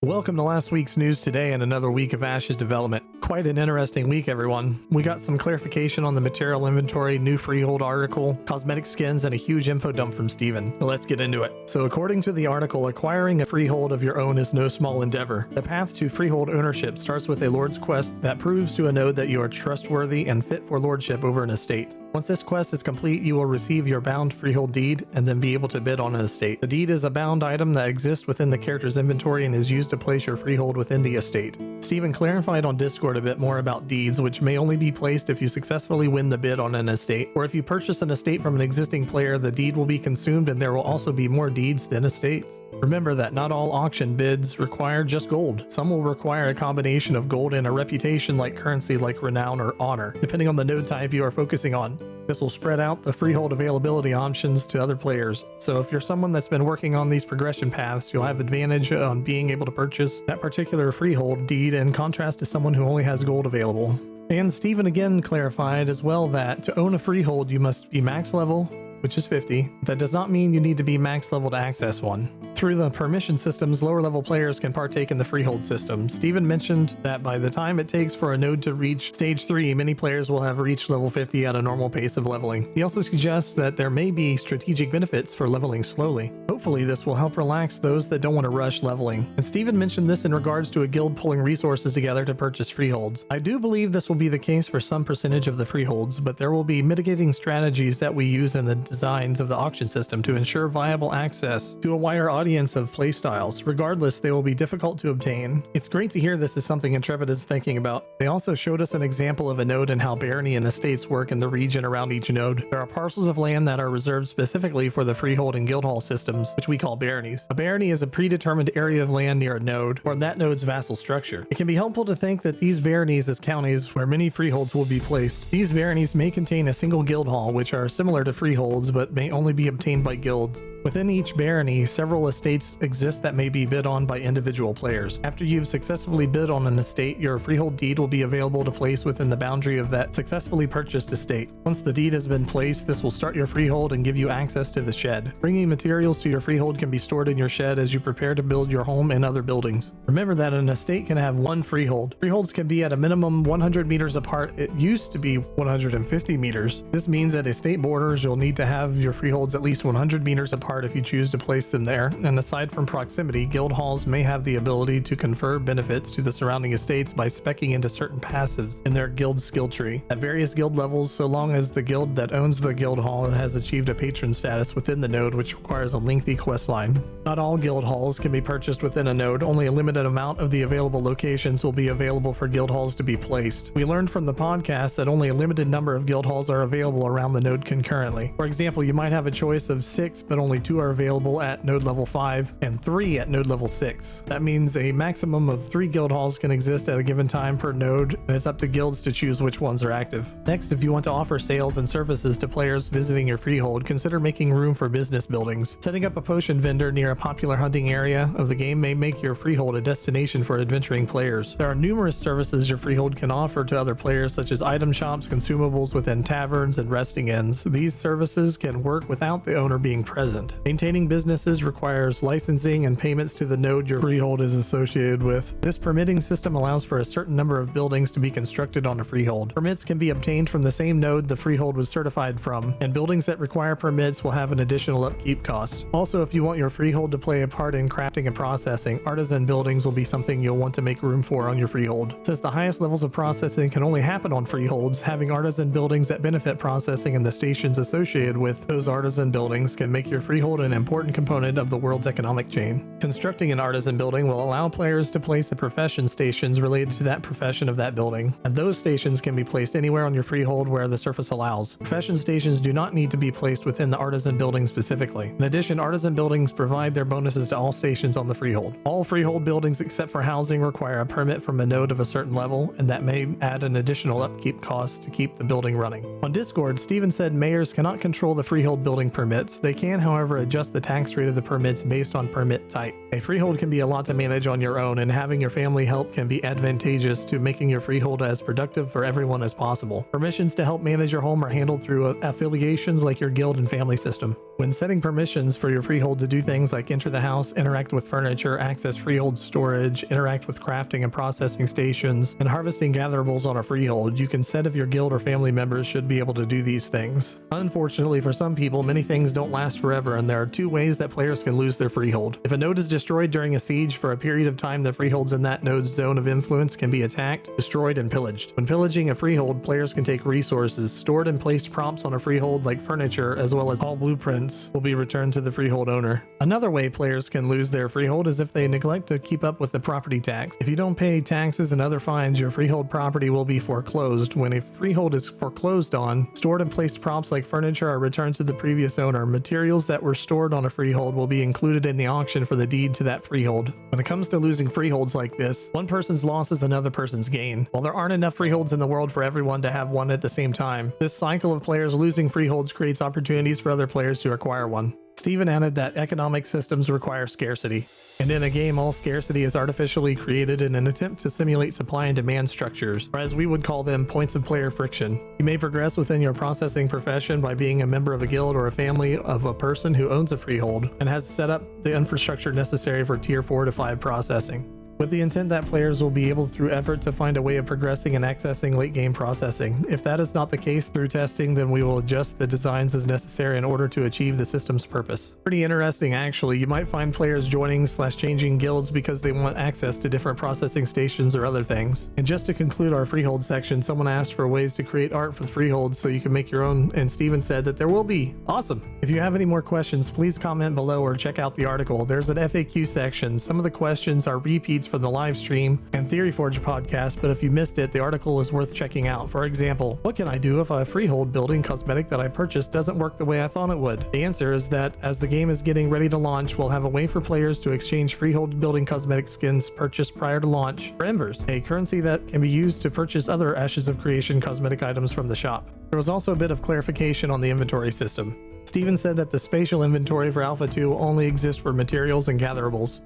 Welcome to last week's news today and another week of Ash's development. Quite an interesting week, everyone. We got some clarification on the material inventory, new Freehold article, cosmetic skins, and a huge info dump from Steven. So let's get into it. So according to the article, acquiring a freehold of your own is no small endeavor. The path to freehold ownership starts with a lord's quest that proves to a node that you are trustworthy and fit for lordship over an estate. Once this quest is complete, you will receive your bound freehold deed and then be able to bid on an estate. The deed is a bound item that exists within the character's inventory and is used to place your freehold within the estate. Steven clarified on Discord a bit more about deeds, which may only be placed if you successfully win the bid on an estate, or if you purchase an estate from an existing player, the deed will be consumed and there will also be more deeds than estates. Remember that not all auction bids require just gold. Some will require a combination of gold and a reputation like currency like renown or honor, depending on the node type you are focusing on. This will spread out the freehold availability options to other players. So if you're someone that's been working on these progression paths, you'll have advantage on being able to purchase that particular freehold deed in contrast to someone who only has gold available. And Steven again clarified as well that to own a freehold, you must be max level, which is 50. That does not mean you need to be max level to access one. Through the permission systems, lower level players can partake in the freehold system. Steven mentioned that by the time it takes for a node to reach stage 3, many players will have reached level 50 at a normal pace of leveling. He also suggests that there may be strategic benefits for leveling slowly. Hopefully this will help relax those that don't want to rush leveling. And Steven mentioned this in regards to a guild pulling resources together to purchase freeholds. I do believe this will be the case for some percentage of the freeholds, but there will be mitigating strategies that we use in the designs of the auction system to ensure viable access to a wider audience of playstyles. Regardless, they will be difficult to obtain. It's great to hear this is something Intrepid is thinking about. They also showed us an example of a node and how barony and estates work in the region around each node. There are parcels of land that are reserved specifically for the freehold and guild hall systems, which we call baronies. A barony is a predetermined area of land near a node or that node's vassal structure. It can be helpful to think that these baronies as counties where many freeholds will be placed. These baronies may contain a single guild hall, which are similar to freeholds but may only be obtained by guilds. Within each barony, several estates exist that may be bid on by individual players. After you've successfully bid on an estate, your freehold deed will be available to place within the boundary of that successfully purchased estate. Once the deed has been placed, this will start your freehold and give you access to the shed. Bringing materials to your freehold can be stored in your shed as you prepare to build your home and other buildings. Remember that an estate can have one freehold. Freeholds can be at a minimum 100 meters apart. It used to be 150 meters. This means at estate borders, you'll need to have your freeholds at least 100 meters apart if you choose to place them there. And aside from proximity, guild halls may have the ability to confer benefits to the surrounding estates by speccing into certain passives in their guild skill tree at various guild levels, so long as the guild that owns the guild hall has achieved a patron status within the node, which requires a lengthy quest line. Not all guild halls can be purchased within a node. Only a limited amount of the available locations will be available for guild halls to be placed. We learned from the podcast that only a limited number of guild halls are available around the node concurrently. For example, you might have a choice of 6, but only 2 are available at node level 5 and 3 at node level 6. That means a maximum of 3 guild halls can exist at a given time per node, and it's up to guilds to choose which ones are active. Next, if you want to offer sales and services to players visiting your freehold, consider making room for business buildings. Setting up a potion vendor near a popular hunting area of the game may make your freehold a destination for adventuring players. There are numerous services your freehold can offer to other players, such as item shops, consumables within taverns, and resting inns. These services can work without the owner being present. Maintaining businesses requires licensing and payments to the node your freehold is associated with. This permitting system allows for a certain number of buildings to be constructed on a freehold. Permits can be obtained from the same node the freehold was certified from, and buildings that require permits will have an additional upkeep cost. Also, if you want your freehold to play a part in crafting and processing, artisan buildings will be something you'll want to make room for on your freehold. Since the highest levels of processing can only happen on freeholds, having artisan buildings that benefit processing and the stations associated with those artisan buildings can make your freehold an important component of the world's economic chain. Constructing an artisan building will allow players to place the profession stations related to that profession of that building, and those stations can be placed anywhere on your freehold where the surface allows. Profession stations do not need to be placed within the artisan building specifically. In addition, artisan buildings provide their bonuses to all stations on the freehold. All freehold buildings except for housing require a permit from a node of a certain level, and that may add an additional upkeep cost to keep the building running. On Discord, Steven said mayors cannot control the freehold building permits. They can, however, adjust the tax rate of the permits based on permit type. A freehold can be a lot to manage on your own, and having your family help can be advantageous to making your freehold as productive for everyone as possible. Permissions to help manage your home are handled through affiliations like your guild and family system. When setting permissions for your freehold to do things like enter the house, interact with furniture, access freehold storage, interact with crafting and processing stations, and harvesting gatherables on a freehold, you can set if your guild or family members should be able to do these things. Unfortunately for some people, many things don't last forever, and there are two ways that players can lose their freehold. If a node is destroyed during a siege, for a period of time the freeholds in that node's zone of influence can be attacked, destroyed, and pillaged. When pillaging a freehold, players can take resources, stored and placed props on a freehold like furniture, as well as all blueprints will be returned to the freehold owner. Another way players can lose their freehold is if they neglect to keep up with the property tax. If you don't pay taxes and other fines, your freehold property will be foreclosed. When a freehold is foreclosed on, stored and placed props like furniture are returned to the previous owner. Materials that were stored on a freehold will be included in the auction for the deed to that freehold. When it comes to losing freeholds like this, one person's loss is another person's gain. While there aren't enough freeholds in the world for everyone to have one at the same time, this cycle of players losing freeholds creates opportunities for other players to acquire one. Stephen added that economic systems require scarcity, and in a game all scarcity is artificially created in an attempt to simulate supply and demand structures, or as we would call them, points of player friction. You may progress within your processing profession by being a member of a guild or a family of a person who owns a freehold and has set up the infrastructure necessary for tier 4 to 5 processing, with the intent that players will be able through effort to find a way of progressing and accessing late game processing. If that is not the case through testing, then we will adjust the designs as necessary in order to achieve the system's purpose. Pretty interesting actually. You might find players joining / changing guilds because they want access to different processing stations or other things. And just to conclude our freehold section, someone asked for ways to create art for the freeholds so you can make your own, and Steven said that there will be. Awesome. If you have any more questions, please comment below or check out the article. There's an FAQ section. Some of the questions are repeats from the live stream and Theory Forge podcast, but if you missed it, the article is worth checking out. For example, what can I do if a freehold building cosmetic that I purchased doesn't work the way I thought it would? The answer is that as the game is getting ready to launch, we'll have a way for players to exchange freehold building cosmetic skins purchased prior to launch for embers, a currency that can be used to purchase other Ashes of Creation cosmetic items from the shop. There was also a bit of clarification on the inventory system. Steven said that the spatial inventory for Alpha 2 will only exist for materials and gatherables.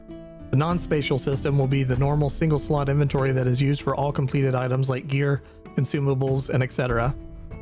The non-spatial system will be the normal single slot inventory that is used for all completed items like gear, consumables, and etc.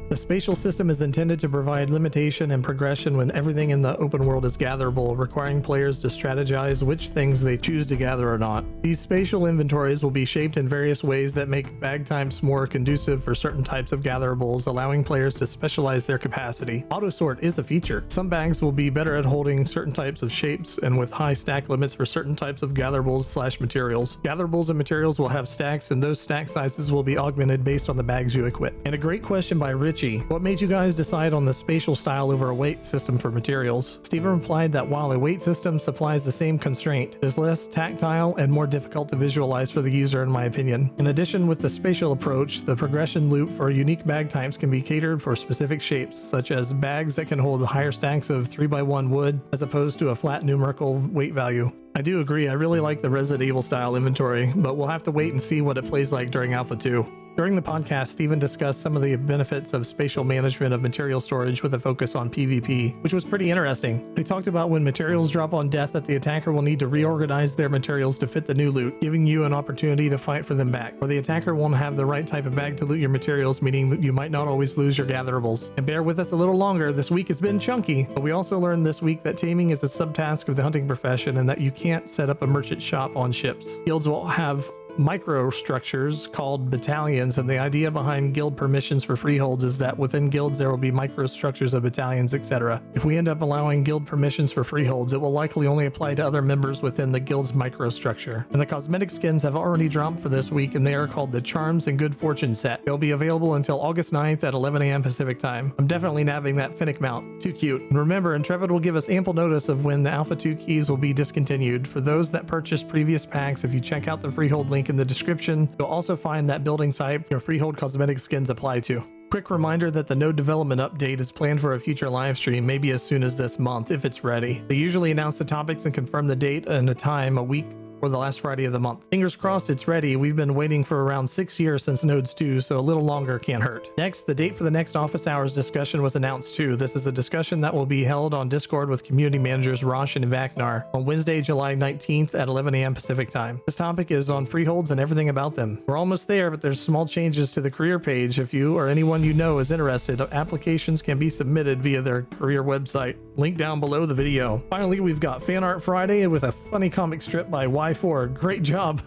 The spatial system is intended to provide limitation and progression when everything in the open world is gatherable, requiring players to strategize which things they choose to gather or not. These spatial inventories will be shaped in various ways that make bag types more conducive for certain types of gatherables, allowing players to specialize their capacity. Auto-sort is a feature. Some bags will be better at holding certain types of shapes and with high stack limits for certain types of gatherables / materials. Gatherables and materials will have stacks, and those stack sizes will be augmented based on the bags you equip. And a great question by Rich: what made you guys decide on the spatial style over a weight system for materials? Steven replied that while a weight system supplies the same constraint, it is less tactile and more difficult to visualize for the user in my opinion. In addition, with the spatial approach, the progression loop for unique bag types can be catered for specific shapes, such as bags that can hold higher stacks of 3x1 wood as opposed to a flat numerical weight value. I do agree, I really like the Resident Evil style inventory, but we'll have to wait and see what it plays like during Alpha 2. During the podcast, Steven discussed some of the benefits of spatial management of material storage with a focus on PvP, which was pretty interesting. They talked about when materials drop on death that the attacker will need to reorganize their materials to fit the new loot, giving you an opportunity to fight for them back. Or the attacker won't have the right type of bag to loot your materials, meaning that you might not always lose your gatherables. And bear with us a little longer, this week has been chunky, but we also learned this week that taming is a subtask of the hunting profession and that you can't set up a merchant shop on ships. Guilds will have microstructures called battalions, and the idea behind guild permissions for freeholds is that within guilds there will be microstructures of battalions, etc. If we end up allowing guild permissions for freeholds, it will likely only apply to other members within the guild's microstructure. And the cosmetic skins have already dropped for this week, and they are called the Charms and Good Fortune set. They'll be available until August 9th at 11 a.m. Pacific time. I'm definitely nabbing that Finnick mount. Too cute. And remember, Intrepid will give us ample notice of when the Alpha 2 keys will be discontinued. For those that purchased previous packs, if you check out the freehold link in the description, you'll also find that building site your freehold cosmetic skins apply to. Quick reminder that the node development update is planned for a future live stream, maybe as soon as this month if it's ready. They usually announce the topics and confirm the date and a time a week or the last Friday of the month. Fingers crossed it's ready. We've been waiting for around 6 years since Nodes 2, so a little longer can't hurt. Next, the date for the next office hours discussion was announced too. This is a discussion that will be held on Discord with community managers Roshan and Vaknar on Wednesday, July 19th at 11 a.m. Pacific time. This topic is on freeholds and everything about them. We're almost there, but there's small changes to the career page. If you or anyone you know is interested, applications can be submitted via their career website. link down below the video. Finally, we've got Fan Art Friday with a funny comic strip by Y4. Great job.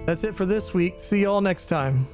That's it for this week. See y'all next time.